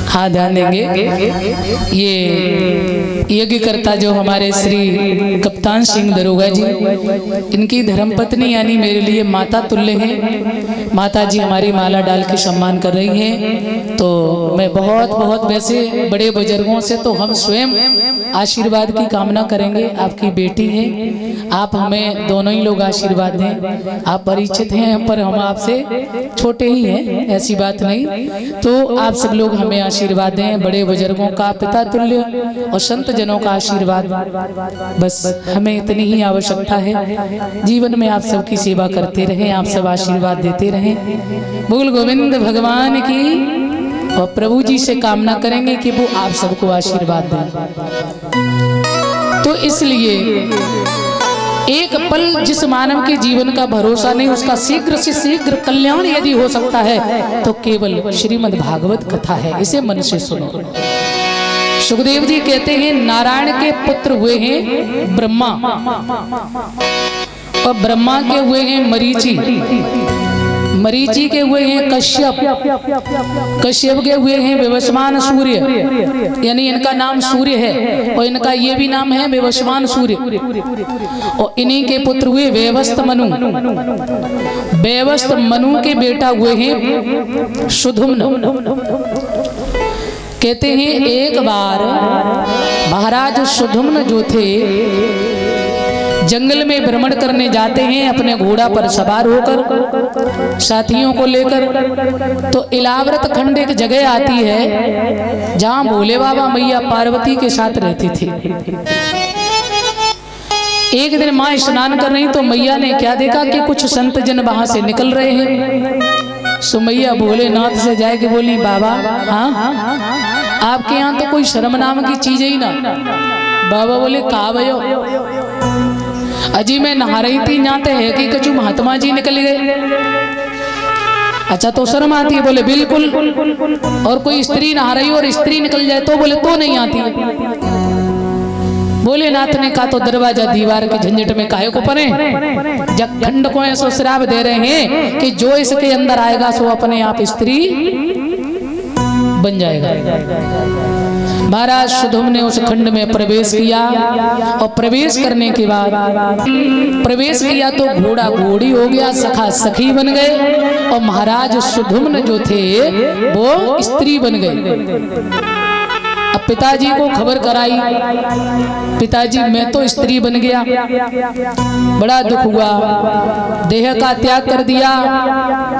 हाँ, ध्यान देंगे। ये यज्ञकर्ता जो हमारे श्री कप्तान सिंह दरोगा जी, इनकी धर्मपत्नी यानी मेरे लिए माता तुल्य हैं। माता जी हमारी माला डाल के सम्मान कर रही हैं। तो मैं बहुत वैसे बड़े बुजुर्गों से तो हम स्वयं आशीर्वाद की कामना करेंगे। आपकी बेटी है, आप हमें दोनों ही लोग आशीर्वाद दें। आप परिचित हैं पर हम आपसे छोटे ही हैं, ऐसी बात नहीं। तो आप सब लोग हमें आशीर्वाद दें, बड़े बुजुर्गों का पिता तुल्य और संत जनों का आशीर्वाद, बस हमें इतनी ही आवश्यकता है। जीवन में आप सबकी सेवा करते रहें, आप सब आशीर्वाद देते रहें। बोल गोविंद भगवान की। और प्रभु जी से कामना करेंगे कि वो आप सबको आशीर्वाद दें। तो इसलिए एक पल जिस मानव के जीवन का भरोसा नहीं, उसका शीघ्र से शीघ्र कल्याण यदि हो सकता है तो केवल श्रीमद् भागवत कथा है। इसे मन से सुनो। सुखदेव जी कहते हैं नारायण के पुत्र हुए हैं ब्रह्मा, और ब्रह्मा के हुए हैं मरीचि, मरीचि के हुए हैं कश्यप, कश्यप के हुए हैं विवस्वान सूर्य, यानी इनका नाम सूर्य है और इनका ये भी नाम है विवस्वान सूर्य। और इन्हीं के पुत्र हुए वेवस्त मनु, वेवस्त मनु के बेटा हुए हैं सुधुम्न। कहते हैं एक बार महाराज सुधुम्न जो थे जंगल में भ्रमण करने जाते हैं अपने घोड़ा पर सवार होकर साथियों को लेकर। तो इलाव्रत खंड एक जगह आती है जहां भोले बाबा मैया पार्वती के साथ रहते थे। एक दिन माँ स्नान कर रही तो मैया ने क्या देखा कि कुछ संत जन वहां से निकल रहे हैं। सो मैया भोलेनाथ से जाए के बोली बाबा, हाँ आपके यहाँ तो कोई शर्म नाम की चीज ही ना। बाबा बोले कहा भयो? अजी मैं नहा रही थी, जाते है कि कछु महात्मा जी निकल गए। अच्छा तो शर्म आती है? बोले बिल्कुल। और कोई स्त्री नहा रही हो और स्त्री निकल जाए तो? बोले तो नहीं आती। भोलेनाथ ने कहा तो दरवाजा दीवार के झंझट में काहे को पड़े, जब खंड को ऐसा श्राप दे रहे हैं कि जो इसके अंदर आएगा सो अपने आप स्त्री बन जाएगा। महाराज सुधुम्न ने उस खंड में प्रवेश किया और प्रवेश करने के बाद प्रवेश किया तो घोड़ा घोड़ी हो गया, सखा सखी बन गए और महाराज सुधुम्न जो थे वो स्त्री बन गए। अब पिताजी को खबर कराई, पिताजी मैं तो स्त्री बन गया। बड़ा दुख हुआ, देह का त्याग कर दिया,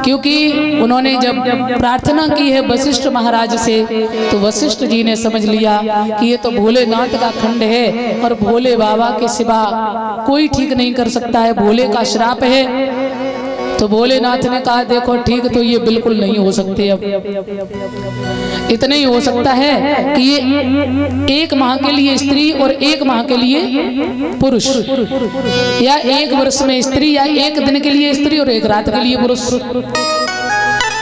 क्योंकि उन्होंने जब प्रार्थना की है वशिष्ठ महाराज से तो वशिष्ठ जी ने समझ लिया कि ये तो भोलेनाथ का खंड है और भोले बाबा के सिवा कोई ठीक नहीं कर सकता है, भोले का श्राप है। तो भोलेनाथ ने कहा देखो ठीक तो ये बिल्कुल नहीं हो सकते। अब इतना ही हो सकता है कि ये एक माह के लिए स्त्री और एक माह के लिए पुरुष, या एक वर्ष में स्त्री, या एक दिन के लिए स्त्री और एक रात के लिए पुरुष।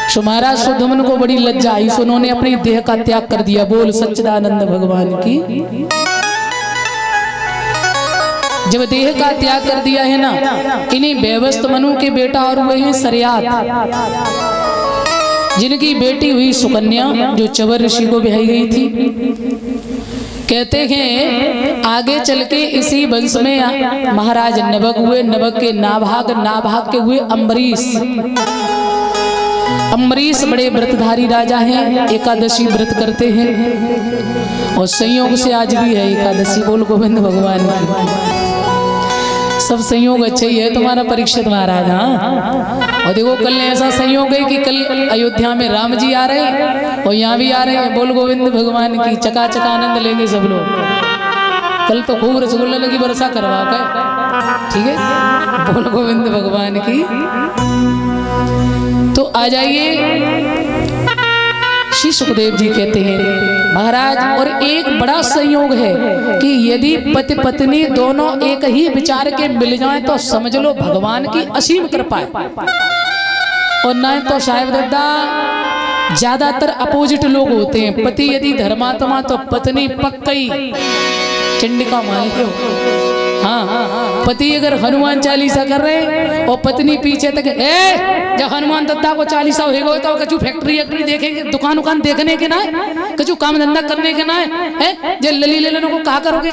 तो महाराज सुधुम्न को बड़ी लज्जा आई, उन्होंने अपने देह का त्याग कर दिया। बोल सच्चिदानंद भगवान की। जब देह का त्याग कर दिया है ना, इन्हीं बेवस्त मनु के बेटा और हुए हैं सरयात, जिनकी बेटी हुई सुकन्या जो चवर ऋषि को ब्याही गई थी। कहते हैं आगे चल के इसी वंश में महाराज नवक हुए, नवक के नाभाग, नाभाग के हुए अम्बरीश। अम्बरीश बड़े व्रतधारी राजा हैं, एकादशी व्रत करते हैं और संयोग से आज भी है एकादशी। बोल गोविंद भगवान की। सब संयोग अच्छे ही है तुम्हारा परीक्षित महाराज। हाँ, और देखो कल ऐसा संयोग है कि कल अयोध्या में राम जी आ रहे हैं और यहाँ भी आ रहे हैं। बोल गोविंद भगवान की। चकाचक आनंद लेंगे सब लोग। कल तो खूब रसगुल्ला की वर्षा करवा कर, ठीक है। बोल गोविंद भगवान की। तो आ जाइए। श्री सुखदेव जी कहते हैं महाराज और एक बड़ा संयोग है कि यदि पति पत्नी दोनों एक ही विचार के मिल जाएं तो समझ लो भगवान की असीम कृपा है। और न तो साहेब दादा ज्यादातर अपोजिट लोग होते हैं। पति यदि धर्मात्मा तो पत्नी पक्की चंडिका मान लो, हाँ, पति अगर हनुमान चालीसा कर रहे और पत्नी पीछे तक जब हनुमान दत्ता को चालीसा हो तो कछु फैक्ट्री वैक्ट्री देखेंगे, दुकान उकान देखने के ना, कछु काम धंधा करने के ना है, जे लली लेने को कहा करोगे।